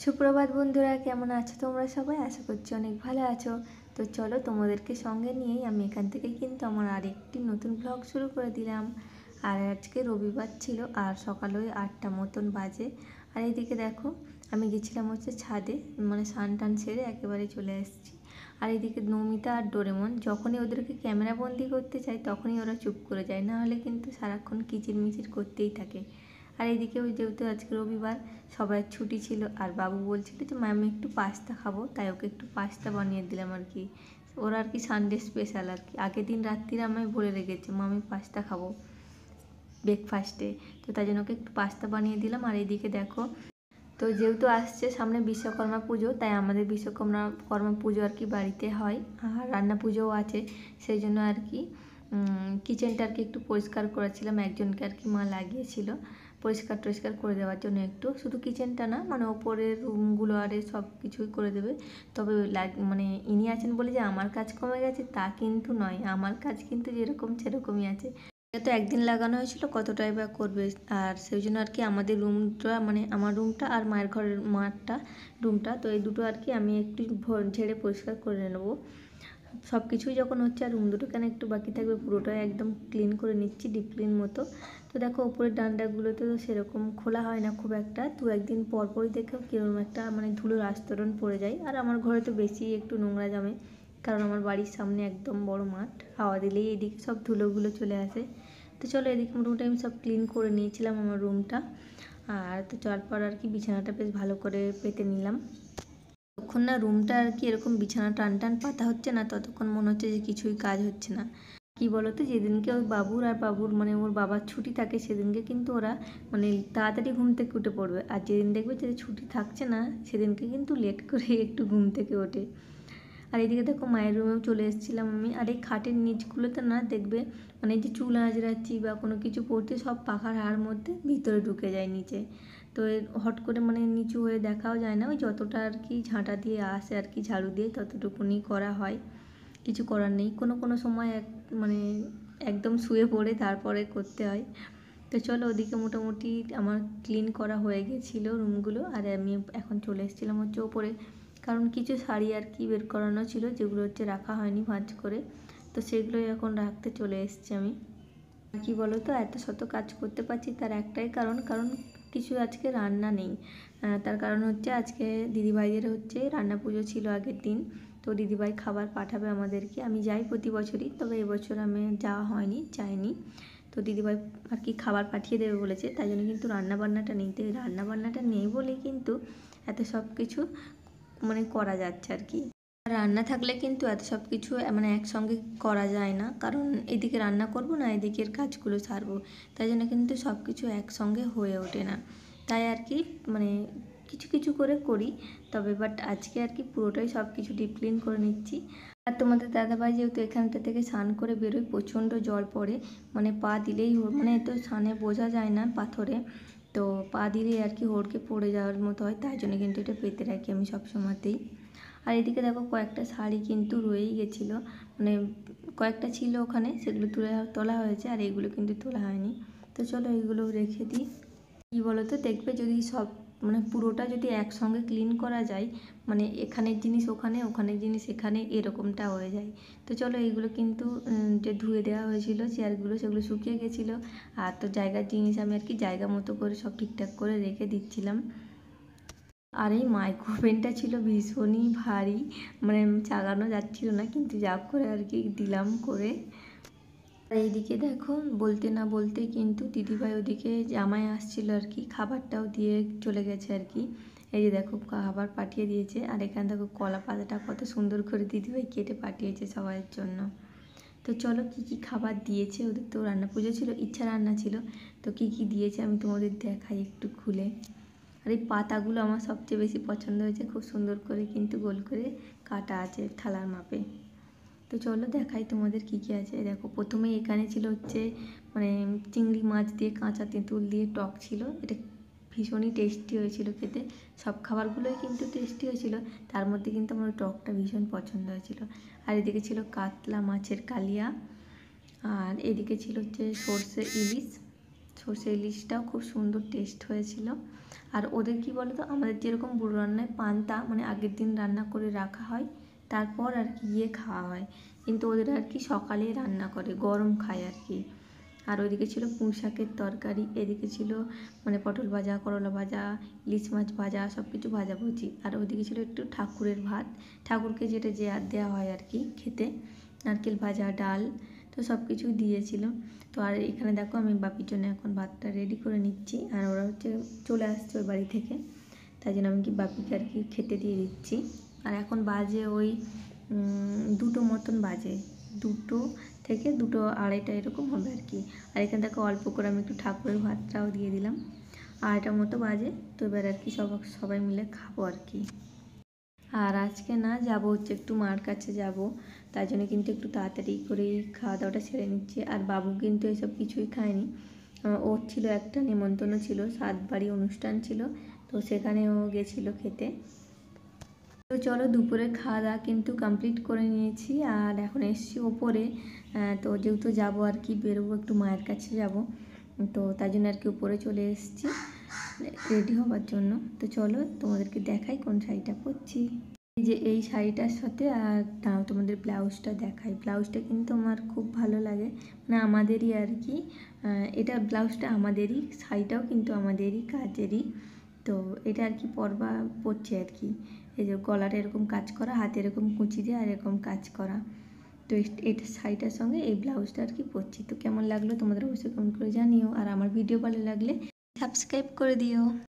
সুপ্রভাত বন্ধুরা, কেমন আছো তোমরা সবাই? আশা করছি অনেক ভালো আছো। তো চলো, তোমাদেরকে সঙ্গে নিয়েই আমি এখান থেকেই কিন্তু আমার আরেকটি নতুন ব্লগ শুরু করে দিলাম। আর আজকে রবিবার ছিল, আর সকাল ওই 8টা মতন বাজে। আর এইদিকে দেখো, আমি গেছিলাম হচ্ছে ছাদে, মানে স্নান টান সেরে একেবারে চলে এসেছি। আর এইদিকে নমিতা আর ডোরেমন, যখনই ওদেরকে ক্যামেরা বন্দি করতে চাই তখনই ওরা চুপ করে যায়, না হলে কিন্তু সারাক্ষণ কিচিরমিচির করতেই থাকে। আর এইদিকে ওই যেহেতু আজকে রবিবার, সবার ছুটি ছিল, আর বাবু বলছিল যে মা আমি একটু পাস্তা খাবো, তাই ওকে একটু পাস্তা বানিয়ে দিলাম আর কি। ওরা আর কি সানডে স্পেশাল আর কি। আগের দিন রাত্রিরে আমায় বলে রেখেছে মা আমি পাস্তা খাবো ব্রেকফাস্টে, তো তাই জন্য ওকে একটু পাস্তা বানিয়ে দিলাম। আর এইদিকে দেখো, তো যেহেতু আসছে সামনে বিশ্বকর্মা পুজো, তাই আমাদের বিশ্বকর্মা পুজো আর কি বাড়িতে হয়, আর রান্না পুজোও আছে। সেই জন্য আর কি কিচেনটা আর কি একটু পরিষ্কার করেছিলাম, একজনকে আর কি মা লাগিয়েছিল পরিষ্কার টরিষ্কার করে দেওয়ার জন্য। একটু শুধু কিচেনটা না, মানে ওপরের রুমগুলো আরে সব কিছুই করে দেবে। তবে মানে ইনি আছেন বলে যে আমার কাজ কমে গেছে তা কিন্তু নয়, আমার কাজ কিন্তু যেরকম সেরকমই আছে। তো একদিন লাগানো হয়েছিল, কতটাই বা করবে। আর সেই জন্য আর কি আমাদের রুমটা, মানে আমার রুমটা আর মায়ের ঘরের রুমটা, তো এই দুটো আর কি আমি একটু ঝেড়ে পরিষ্কার করে নেবো। সব কিছুই যখন হচ্ছে, আর রুম দুটো কেন একটু বাকি থাকবে, পুরোটাই একদম ক্লিন করে নিচ্ছি, ডিপ ক্লিন মতো। তো দেখো ওপরের ডান্ডাগুলোতে তো সেরকম খোলা হয় না খুব একটা, দু একদিন পর পরই দেখো কিরকম একটা মানে ধুলোর আস্তরণ পড়ে যায়। আর আমার ঘরে তো বেশি একটু নোংরা জমে, কারণ আমার বাড়ির সামনে একদম বড় মাঠ, হাওয়া দিলেই এদিকে সব ধুলোগুলো চলে আসে। তো চলো, এদিকে মোটামুটি আমি সব ক্লিন করে নিয়েছিলাম আমার রুমটা। আর তো তারপর আর কি বিছানাটা বেশ ভালো করে পেতে নিলাম। যতক্ষণ না রুমটা আর কি এরকম বিছানা টান টান পাতা হচ্ছে না, ততক্ষণ মনে হচ্ছে যে কিছুই কাজ হচ্ছে না। কি বলতো, যেদিনকে ওই বাবুর মানে ওর বাবার ছুটি থাকে, সেদিনকে কিন্তু ওরা মানে তাড়াতাড়ি ঘুম থেকে উঠে পড়বে। আর যেদিন দেখবে যে ছুটি থাকছে না, সেদিনকে কিন্তু লেট করে একটু ঘুম থেকে ওঠে। আর এদিকে দেখো মায়ের রুমেও চলে এসেছিলাম আমি। আর এই খাটের নিচগুলোতে না দেখবে, মানে এই যে চুল আঁচড়াচ্ছি বা কোনো কিছু পড়তে, সব পাখার হাড় মধ্যে ভিতরে ঢুকে যায় নিচে। তো হট করে মানে নিচু হয়ে দেখাও যায় না, ওই যতটা আর কি ঝাঁটা দিয়ে আসে আর কি, ঝাড়ু দিয়ে ততটুকুনি করা হয়। কিছু করার নেই, কোনো কোনো সময় মানে একদম শুয়ে পড়ে তারপরে করতে হয়। তো চলো, ওদিকে মোটামুটি আমার ক্লিন করা হয়ে গেছিলো রুমগুলো। আর আমি এখন চলে এসেছিলাম হচ্ছে ওপরে, কারণ কিছু শাড়ি আর কি বের করানো ছিল, যেগুলো হচ্ছে রাখা হয়নি ভাঁজ করে, তো সেগুলোই এখন রাখতে চলে এসেছি আমি। কি বলো তো, এত শত কাজ করতে পারছি তার একটাই কারণ কিছু আজকে রান্না নেই। তার কারণ হচ্ছে আজকে দিদিভাইদের হচ্ছে রান্না পুজো ছিল আগের দিন, তো দিদিভাই খাবার পাঠাবে আমাদেরকে। আমি যাই প্রতি বছরই, তবে এবছর আমি যাওয়া হয়নি, যাইনি। তো দিদিভাই আর কি খাবার পাঠিয়ে দেবে বলেছে, তাই জন্য কিন্তু রান্নাবান্নাটা নেই। তো এই রান্নাবান্নাটা নেই বলেই কিন্তু এত সব কিছু মানে করা যাচ্ছে আর কি। রান্না থাকলে কিন্তু এত সব কিছু মানে একসঙ্গে করা যায় না, কারণ এদিকে রান্না করব না এদিকের কাজগুলো সারবো, তাই জন্য কিন্তু সব কিছু একসঙ্গে হয়ে ওঠে না। তাই আর কি মানে কিছু কিছু করে করি, তবে বাট আজকে আর কি পুরোটাই সব কিছু ডিপ ক্লিন করে নিচ্ছি। আর তোমাদের দাদাভাই যেহেতু এখানটা থেকে স্নান করে বেরোয়, প্রচণ্ড জল পড়ে, মানে পা দিলেই মানে তো স্নানে বোঝা যায় না পাথরে, তো পা দিলেই আর কি হড়কে পড়ে যাওয়ার মতো হয়, তাই জন্য কিন্তু এটা পেতে রাখি আমি সব সময়তেই। আর এদিকে দেখো কয়েকটা শাড়ি কিন্তু রয়েই গেছিলো, মানে কয়েকটা ছিল ওখানে, সেগুলো তোলা হয়েছে, আর এইগুলো কিন্তু তোলা হয়নি। তো চলো এইগুলো রেখে দিই। কী বলো তো, দেখবে যদি সব মানে পুরোটা যদি একসঙ্গে ক্লিন করা যায়, মানে এখানের জিনিস ওখানে, ওখানের জিনিস এখানে, এরকমটা হয়ে যায়। তো চলো, এইগুলো কিন্তু যে ধুয়ে দেওয়া হয়েছিল চেয়ারগুলো, সেগুলো শুকিয়ে গেছিলো। আর তো জায়গার জিনিস আমি আর কি জায়গা মতো করে সব ঠিকঠাক করে রেখে দিচ্ছিলাম। আর এই মাইক্রোওভেনটা ছিল ভীষণই ভারী, মানে চালানো যাচ্ছিল না, কিন্তু যা করে আর কি দিলাম করে। আর এইদিকে দেখো, বলতে না বলতে কিন্তু দিদিভাই ওদিকে জামাই আসছিল আর কি, খাবারটাও দিয়ে চলে গেছে আর কি। এই যে দেখো খাবার পাঠিয়ে দিয়েছে, আর এখানে দেখো কলা পাতাটা কত সুন্দর করে দিদিভাই কেটে পাঠিয়েছে সবার জন্য। তো চলো, কী কী খাবার দিয়েছে, ওদের তো রান্না পুজো ছিল, ইচ্ছা রান্না ছিল, তো কী কী দিয়েছে আমি তোমাদের দেখাই একটু খুলে। আর এই পাতাগুলো আমার সবচেয়ে বেশি পছন্দ হয়েছে, খুব সুন্দর করে কিন্তু গোল করে কাটা আছে থালার মাপে। তো চলো দেখাই তোমাদের কী কী আছে। দেখো প্রথমেই এখানে ছিল হচ্ছে মানে চিংড়ি মাছ দিয়ে কাঁচা তেঁতুল দিয়ে টক ছিল, এটা ভীষণই টেস্টি হয়েছিল খেতে। সব খাবারগুলোই কিন্তু টেস্টি হয়েছিল, তার মধ্যে কিন্তু আমার টকটা ভীষণ পছন্দ হয়েছিল। আর এদিকে ছিল কাতলা মাছের কালিয়া, আর এদিকে ছিল হচ্ছে সর্ষে ইলিশ, সর্ষে ইলিশটাও খুব সুন্দর টেস্ট হয়েছিল। আর ওদের কি বলো তো, আমাদের যেরকম বুড়ো রান্নায় পান্তা মানে আগের দিন রান্না করে রাখা হয়, তারপর আর কি খাওয়া হয়, কিন্তু ওদের আর কি সকালেই রান্না করে, গরম খায় আর কি। আর ওইদিকে ছিল পুঁই শাকের তরকারি, এদিকে ছিল মানে পটল ভাজা, করলা ভাজা, ইলিশ মাছ ভাজা, সব কিছু ভাজাভুজি। আর ওইদিকে ছিল একটু ঠাকুরের ভাত, ঠাকুরকে যেটা যে দেওয়া হয় আর কি খেতে, নারকেল ভাজা, ডাল, তো সব কিছুই দিয়েছিল। তো আর এখানে দেখো আমি বাপির জন্য এখন ভাতটা রেডি করে নিচ্ছি, আর ওরা হচ্ছে চলে আসছে ওই বাড়ি থেকে, তাই জন্য আমি কি বাপিকে আর কি খেতে দিয়ে দিচ্ছি। আর এখন বাজে ওই 2টো মতন বাজে, 2টো থেকে 2টো আড়াইটা এরকম হবে আর কি। আর এখান থেকে অল্প করে আমি একটু ঠাকুরের ভাতটাও দিয়ে দিলাম, 2:30 মতো বাজে। তো এবার আর কি সবাই মিলে খাবো আর কি। আর আজকে না যাব হচ্ছে একটু মার কাছে যাব, তাই জন্য কিন্তু একটু তাড়াতাড়ি করেই খাওয়া দাওয়াটা সেরে নিচ্ছে। আর বাবু কিন্তু এসব কিছুই খায়নি, ওর ছিল একটা নিমন্ত্রণ ছিল, 7 বাড়ি অনুষ্ঠান ছিল, তো সেখানে ও গেছিলো খেতে। তো চলো দুপুরের খাওয়া দাওয়া কিন্তু কমপ্লিট করে নিয়েছি, আর এখন এসছি ওপরে। তো যেহেতু যাবো আর কি, বেরোবো একটু মায়ের কাছে যাব, তো তাই জন্য আর কি উপরে চলে এসেছি রেডি হওয়ার জন্য। তো চলো তোমাদেরকে দেখাই কোন শাড়িটা পরছি। এই যে এই শাড়িটার সাথে, আর তাও তোমাদের ব্লাউজটা দেখাই। ব্লাউজটা কিন্তু আমার খুব ভালো লাগে, মানে আমাদেরই আর কি, এটা ব্লাউজটা আমাদেরই, শাড়িটাও কিন্তু আমাদেরই কাজেরই। তো এটা আর কি পরছে আর কি, এই যে গলাটা এরকম কাজ করা, হাতে এরকম কুঁচি দিয়ে আর এরকম কাজ করা। তো এটা শাড়িটার সঙ্গে এই ব্লাউজটা আর কি পরছি। তো কেমন লাগলো তোমাদের অবশ্যই কমেন্ট করে জানিও, আর আমার ভিডিও ভালো লাগলে সাবস্ক্রাইব করে দিও।